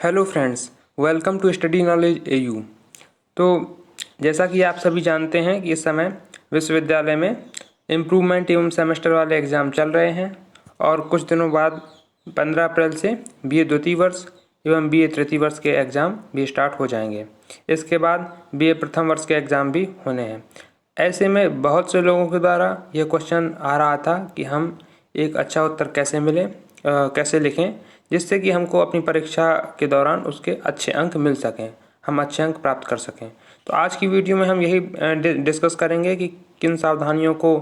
Hello friends, welcome to study knowledge AU. तो जैसा कि आप सभी जानते हैं कि इस समय विश्वविद्यालय में इम्प्रूवमेंट एवं सेमेस्टर वाले एग्ज़ाम चल रहे हैं और कुछ दिनों बाद 15 अप्रैल से बीए द्वितीय वर्ष एवं बीए तृतीय वर्ष के एग्ज़ाम भी स्टार्ट हो जाएंगे। इसके बाद बीए प्रथम वर्ष के एग्ज़ाम भी होने हैं। ऐसे में बहुत से लोगों के द्वारा यह क्वेश्चन आ रहा था कि हम एक अच्छा उत्तर कैसे लिखें जिससे कि हमको अपनी परीक्षा के दौरान उसके अच्छे अंक मिल सकें, हम अच्छे अंक प्राप्त कर सकें। तो आज की वीडियो में हम यही डिस्कस करेंगे कि किन सावधानियों को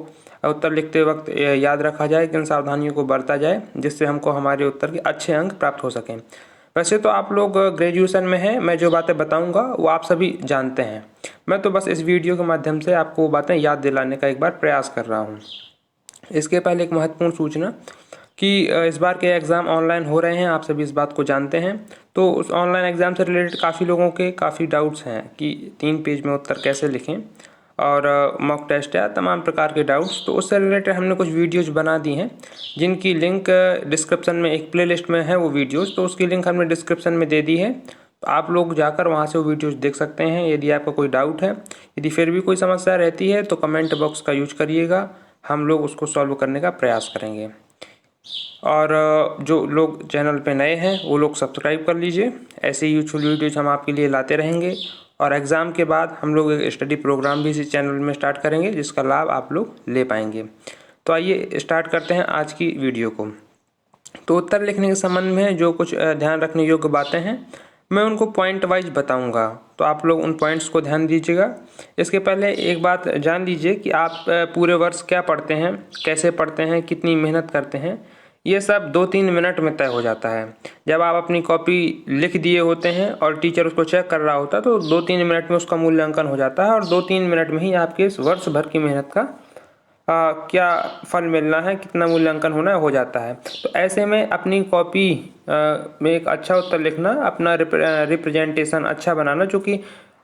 उत्तर लिखते वक्त याद रखा जाए, किन सावधानियों को बरता जाए जिससे हमको हमारे उत्तर के अच्छे अंक प्राप्त हो सकें। वैसे तो आप लोग ग्रेजुएशन में हैं, मैं जो बातें बताऊंगा वो आप सभी जानते हैं। मैं तो बस इस वीडियो के माध्यम से आपको बातें याद दिलाने का एक बार प्रयास कर रहा हूँ। इसके पहले एक महत्वपूर्ण सूचना कि इस बार के एग्ज़ाम ऑनलाइन हो रहे हैं, आप सभी इस बात को जानते हैं। तो उस ऑनलाइन एग्ज़ाम से रिलेटेड काफ़ी लोगों के काफ़ी डाउट्स हैं कि 3 पेज में उत्तर कैसे लिखें और मॉक टेस्ट या तमाम प्रकार के डाउट्स। तो उससे रिलेटेड हमने कुछ वीडियोज़ बना दी हैं जिनकी लिंक डिस्क्रिप्शन में एक प्लेलिस्ट में है वो वीडियोज़, तो उसकी लिंक हमने डिस्क्रिप्शन में दे दी है। तो आप लोग जाकर वहाँ से वो वीडियोज़ देख सकते हैं। यदि आपका कोई डाउट है, यदि फिर भी कोई समस्या रहती है तो कमेंट बॉक्स का यूज करिएगा, हम लोग उसको सॉल्व करने का प्रयास करेंगे। और जो लोग चैनल पे नए हैं वो लोग सब्सक्राइब कर लीजिए। ऐसे यूजफुल वीडियोज हम आपके लिए लाते रहेंगे और एग्ज़ाम के बाद हम लोग एक स्टडी प्रोग्राम भी इसी चैनल में स्टार्ट करेंगे जिसका लाभ आप लोग ले पाएंगे। तो आइए स्टार्ट करते हैं आज की वीडियो को। तो उत्तर लिखने के संबंध में जो कुछ ध्यान रखने योग्य बातें हैं मैं उनको पॉइंट वाइज बताऊंगा, तो आप लोग उन पॉइंट्स को ध्यान दीजिएगा। इसके पहले एक बात जान लीजिए कि आप पूरे वर्ष क्या पढ़ते हैं, कैसे पढ़ते हैं, कितनी मेहनत करते हैं, ये सब 2-3 मिनट में तय हो जाता है। जब आप अपनी कॉपी लिख दिए होते हैं और टीचर उसको चेक कर रहा होता है तो 2-3 मिनट में उसका मूल्यांकन हो जाता है और 2-3 मिनट में ही आपके इस वर्ष भर की मेहनत का क्या फल मिलना है, कितना मूल्यांकन होना है, हो जाता है। तो ऐसे में अपनी कॉपी में एक अच्छा उत्तर लिखना, अपना रिप्रेजेंटेशन अच्छा बनाना, चूँकि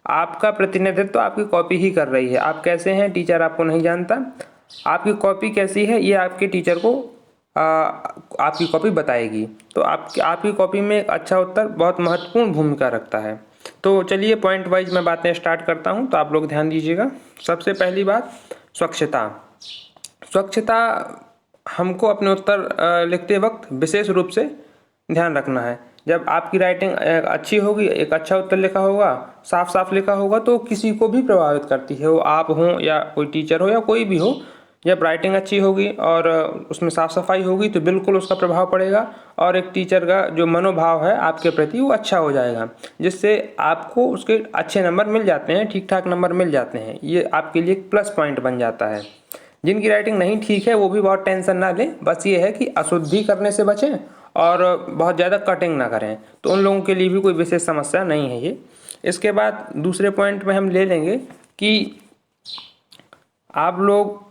आपका प्रतिनिधित्व तो आपकी कॉपी ही कर रही है। आप कैसे हैं टीचर आपको नहीं जानता, आपकी कॉपी कैसी है ये आपके टीचर को आपकी कॉपी बताएगी। तो आपकी कॉपी में एक अच्छा उत्तर बहुत महत्वपूर्ण भूमिका रखता है। तो चलिए पॉइंट वाइज मैं बातें स्टार्ट करता हूँ, तो आप लोग ध्यान दीजिएगा। सबसे पहली बात स्वच्छता हमको अपने उत्तर लिखते वक्त विशेष रूप से ध्यान रखना है। जब आपकी राइटिंग अच्छी होगी, एक अच्छा उत्तर लिखा होगा, साफ साफ लिखा होगा, तो किसी को भी प्रभावित करती है, वो आप हो या कोई टीचर हो या कोई भी हो। जब राइटिंग अच्छी होगी और उसमें साफ सफाई होगी तो बिल्कुल उसका प्रभाव पड़ेगा और एक टीचर का जो मनोभाव है आपके प्रति वो अच्छा हो जाएगा, जिससे आपको उसके अच्छे नंबर मिल जाते हैं, ठीक ठाक नंबर मिल जाते हैं। ये आपके लिए एक प्लस पॉइंट बन जाता है। जिनकी राइटिंग नहीं ठीक है वो भी बहुत टेंशन ना लें, बस ये है कि अशुद्धि करने से बचें और बहुत ज़्यादा कटिंग ना करें, तो उन लोगों के लिए भी कोई विशेष समस्या नहीं है ये। इसके बाद दूसरे पॉइंट में हम ले लेंगे कि आप लोग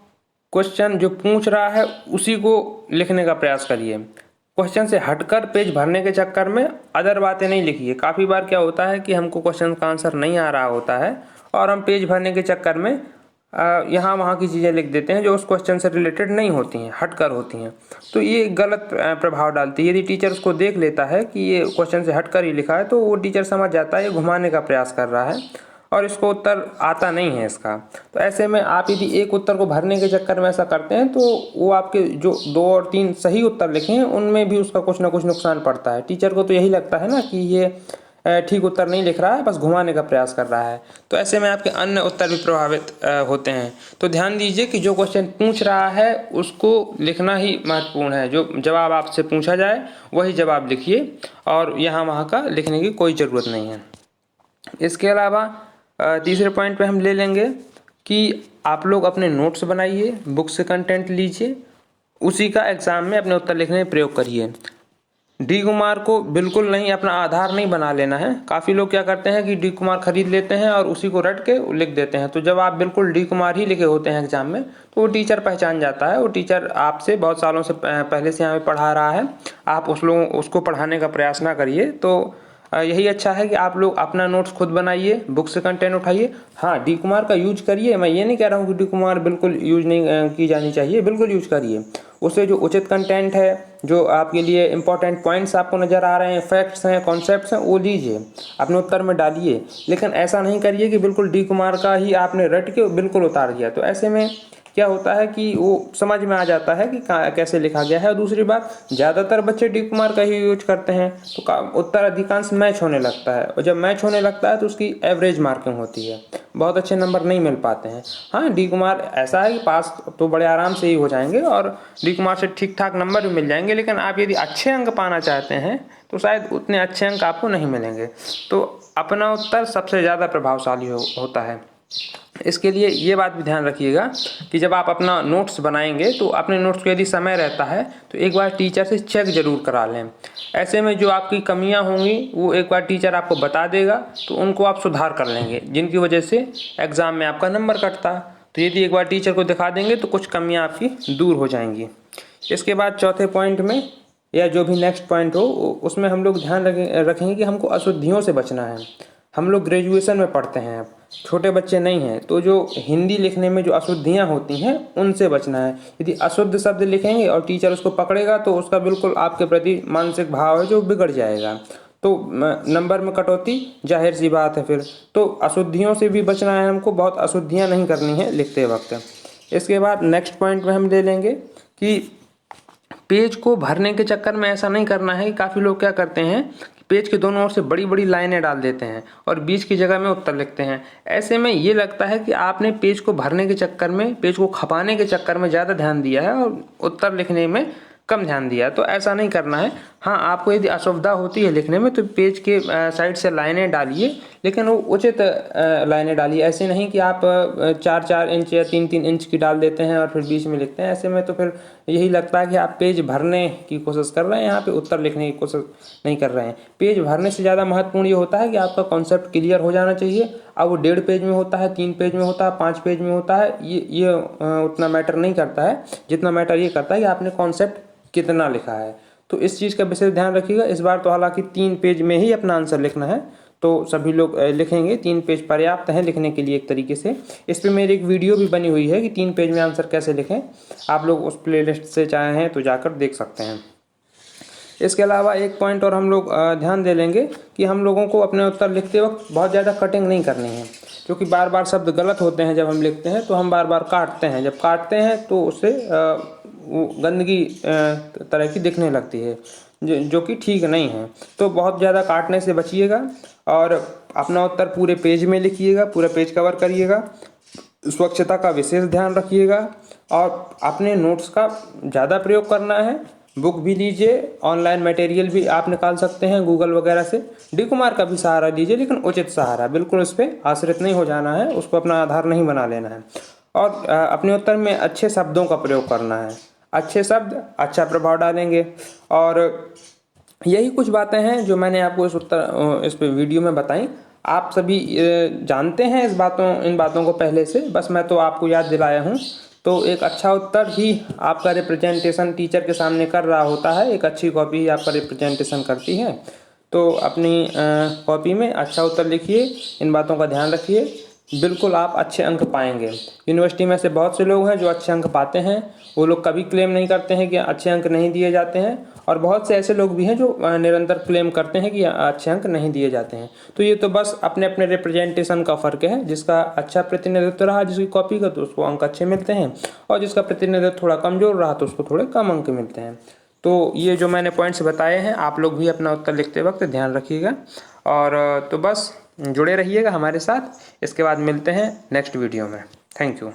क्वेश्चन जो पूछ रहा है उसी को लिखने का प्रयास करिए। क्वेश्चन से हटकर पेज भरने के चक्कर में अदर बातें नहीं लिखिए। काफ़ी बार क्या होता है कि हमको क्वेश्चन का आंसर नहीं आ रहा होता है और हम पेज भरने के चक्कर में यहाँ वहाँ की चीज़ें लिख देते हैं जो उस क्वेश्चन से रिलेटेड नहीं होती हैं, हटकर होती हैं। तो ये गलत प्रभाव डालती है। यदि टीचर उसको देख लेता है कि ये क्वेश्चन से हटकर ही लिखा है तो वो टीचर समझ जाता है ये घुमाने का प्रयास कर रहा है और इसको उत्तर आता नहीं है इसका। तो ऐसे में आप यदि एक उत्तर को भरने के चक्कर में ऐसा करते हैं तो वो आपके जो 2 और 3 सही उत्तर लिखे हैं उनमें भी उसका कुछ ना कुछ नुकसान पड़ता है। टीचर को तो यही लगता है ना कि ये ठीक उत्तर नहीं लिख रहा है, बस घुमाने का प्रयास कर रहा है। तो ऐसे में आपके अन्य उत्तर भी प्रभावित होते हैं। तो ध्यान दीजिए कि जो क्वेश्चन पूछ रहा है उसको लिखना ही महत्वपूर्ण है। जो जवाब आपसे पूछा जाए वही जवाब लिखिए और यहाँ वहाँ का लिखने की कोई ज़रूरत नहीं है। इसके अलावा तीसरे पॉइंट पे हम ले लेंगे कि आप लोग अपने नोट्स बनाइए, बुक से कंटेंट लीजिए, उसी का एग्ज़ाम में अपने उत्तर लिखने में प्रयोग करिए। डी कुमार को बिल्कुल नहीं, अपना आधार नहीं बना लेना है। काफ़ी लोग क्या करते हैं कि डी कुमार खरीद लेते हैं और उसी को रट के लिख देते हैं। तो जब आप बिल्कुल डी कुमार ही लिखे होते हैं एग्जाम में तो वो टीचर पहचान जाता है। वो टीचर आपसे बहुत सालों से पहले से यहाँ पे पढ़ा रहा है, आप उसको पढ़ाने का प्रयास ना करिए। तो यही अच्छा है कि आप लोग अपना नोट्स खुद बनाइए, बुक से कंटेंट उठाइए। हाँ, डी कुमार का यूज करिए, मैं ये नहीं कह रहा हूँ कि डी कुमार बिल्कुल यूज नहीं की जानी चाहिए, बिल्कुल यूज करिए। उसे जो उचित कंटेंट है, जो आपके लिए इम्पोर्टेंट पॉइंट्स आपको नज़र आ रहे हैं, फैक्ट्स हैं, कॉन्सेप्ट्स हैं, वो लीजिए, अपने उत्तर में डालिए। लेकिन ऐसा नहीं करिए कि बिल्कुल डी कुमार का ही आपने रट के बिल्कुल उतार दिया। तो ऐसे में क्या होता है कि वो समझ में आ जाता है कि कैसे लिखा गया है। और दूसरी बात, ज़्यादातर बच्चे डी कुमार का ही यूज करते हैं, तो उत्तर अधिकांश मैच होने लगता है, और जब मैच होने लगता है तो उसकी एवरेज मार्किंग होती है, बहुत अच्छे नंबर नहीं मिल पाते हैं। हाँ, डी कुमार ऐसा है कि पास तो बड़े आराम से ही हो जाएंगे और डी कुमार से ठीक ठाक नंबर भी मिल जाएंगे, लेकिन आप यदि अच्छे अंक पाना चाहते हैं तो शायद उतने अच्छे अंक आपको नहीं मिलेंगे। तो अपना उत्तर सबसे ज़्यादा प्रभावशाली होता है। इसके लिए ये बात भी ध्यान रखिएगा कि जब आप अपना नोट्स बनाएंगे तो अपने नोट्स को यदि समय रहता है तो एक बार टीचर से चेक ज़रूर करा लें। ऐसे में जो आपकी कमियां होंगी वो एक बार टीचर आपको बता देगा, तो उनको आप सुधार कर लेंगे, जिनकी वजह से एग्ज़ाम में आपका नंबर कटता। तो यदि एक बार टीचर को दिखा देंगे तो कुछ कमियाँ आपकी दूर हो जाएंगी। इसके बाद चौथे पॉइंट में, या जो भी नेक्स्ट पॉइंट हो, उसमें हम लोग ध्यान रखेंगे कि हमको अशुद्धियों से बचना है। हम लोग ग्रेजुएशन में पढ़ते हैं, अब छोटे बच्चे नहीं हैं, तो जो हिंदी लिखने में जो अशुद्धियाँ होती हैं उनसे बचना है। यदि अशुद्ध शब्द लिखेंगे और टीचर उसको पकड़ेगा तो उसका बिल्कुल आपके प्रति मानसिक भाव है जो बिगड़ जाएगा, तो नंबर में कटौती जाहिर सी बात है फिर। तो अशुद्धियों से भी बचना है हमको, बहुत अशुद्धियाँ नहीं करनी है लिखते वक्त। इसके बाद नेक्स्ट पॉइंट में हम ले लेंगे कि पेज को भरने के चक्कर में ऐसा नहीं करना है कि काफ़ी लोग क्या करते हैं, पेज के दोनों ओर से बड़ी बड़ी लाइनें डाल देते हैं और बीच की जगह में उत्तर लिखते हैं। ऐसे में ये लगता है कि आपने पेज को भरने के चक्कर में, पेज को खपाने के चक्कर में ज़्यादा ध्यान दिया है और उत्तर लिखने में कम ध्यान दिया। तो ऐसा नहीं करना है। हाँ, आपको यदि असुविधा होती है लिखने में तो पेज के साइड से लाइनें डालिए, लेकिन वो उचित लाइनें डालिए। ऐसे नहीं कि आप 4-4 इंच या 3-3 इंच की डाल देते हैं और फिर बीच में लिखते हैं। ऐसे में तो फिर यही लगता है कि आप पेज भरने की कोशिश कर रहे हैं, यहाँ पे उत्तर लिखने की कोशिश नहीं कर रहे हैं। पेज भरने से ज़्यादा महत्वपूर्ण ये होता है कि आपका कॉन्सेप्ट क्लियर हो जाना चाहिए। अब वो 1.5 पेज में होता है, 3 पेज में होता है, 5 पेज में होता है, ये उतना मैटर नहीं करता है। जितना मैटर ये करता है कि आपने कॉन्सेप्ट कितना लिखा है। तो इस चीज़ का विशेष ध्यान रखिएगा। इस बार तो हालांकि 3 पेज में ही अपना आंसर लिखना है, तो सभी लोग लिखेंगे। 3 पेज पर्याप्त है लिखने के लिए एक तरीके से। इस पर मेरी एक वीडियो भी बनी हुई है कि 3 पेज में आंसर कैसे लिखें, आप लोग उस प्लेलिस्ट से चाहें तो जाकर देख सकते हैं। इसके अलावा एक पॉइंट और हम लोग ध्यान दे लेंगे कि हम लोगों को अपने उत्तर लिखते वक्त बहुत ज़्यादा कटिंग नहीं करनी है, क्योंकि बार बार शब्द गलत होते हैं। जब हम लिखते हैं तो हम बार बार काटते हैं, जब काटते हैं तो उससे वो गंदगी तरह की दिखने लगती है, जो कि ठीक नहीं है। तो बहुत ज़्यादा काटने से बचिएगा और अपना उत्तर पूरे पेज में लिखिएगा, पूरा पेज कवर करिएगा। स्वच्छता का विशेष ध्यान रखिएगा और अपने नोट्स का ज़्यादा प्रयोग करना है। बुक भी लीजिए, ऑनलाइन मटेरियल भी आप निकाल सकते हैं गूगल वगैरह से। डी कुमार का भी सहारा लीजिए, लेकिन उचित सहारा, बिल्कुल उस पर आश्रित नहीं हो जाना है, उसको अपना आधार नहीं बना लेना है। और अपने उत्तर में अच्छे शब्दों का प्रयोग करना है। अच्छे शब्द अच्छा प्रभाव डालेंगे। और यही कुछ बातें हैं जो मैंने आपको इस वीडियो में बताई। आप सभी जानते हैं इन बातों को पहले से, बस मैं तो आपको याद दिलाया हूँ। तो एक अच्छा उत्तर ही आपका रिप्रेजेंटेशन टीचर के सामने कर रहा होता है, एक अच्छी कॉपी ही आपका रिप्रेजेंटेशन करती है। तो अपनी कॉपी में अच्छा उत्तर लिखिए, इन बातों का ध्यान रखिए, बिल्कुल आप अच्छे अंक पाएंगे। यूनिवर्सिटी में से बहुत से लोग हैं जो अच्छे अंक पाते हैं, वो लोग कभी क्लेम नहीं करते हैं कि अच्छे अंक नहीं दिए जाते हैं, और बहुत से ऐसे लोग भी हैं जो निरंतर क्लेम करते हैं कि अच्छे अंक नहीं दिए जाते हैं। तो ये तो बस अपने अपने रिप्रेजेंटेशन का फ़र्क है। जिसका अच्छा प्रतिनिधित्व रहा जिसकी कॉपी का, तो उसको अंक अच्छे मिलते हैं, और जिसका प्रतिनिधित्व थोड़ा कमज़ोर रहा तो उसको थोड़े कम अंक मिलते हैं। तो ये जो मैंने पॉइंट्स बताए हैं, आप लोग भी अपना उत्तर लिखते वक्त ध्यान रखिएगा। और तो बस जुड़े रहिएगा हमारे साथ। इसके बाद मिलते हैं नेक्स्ट वीडियो में। Thank you.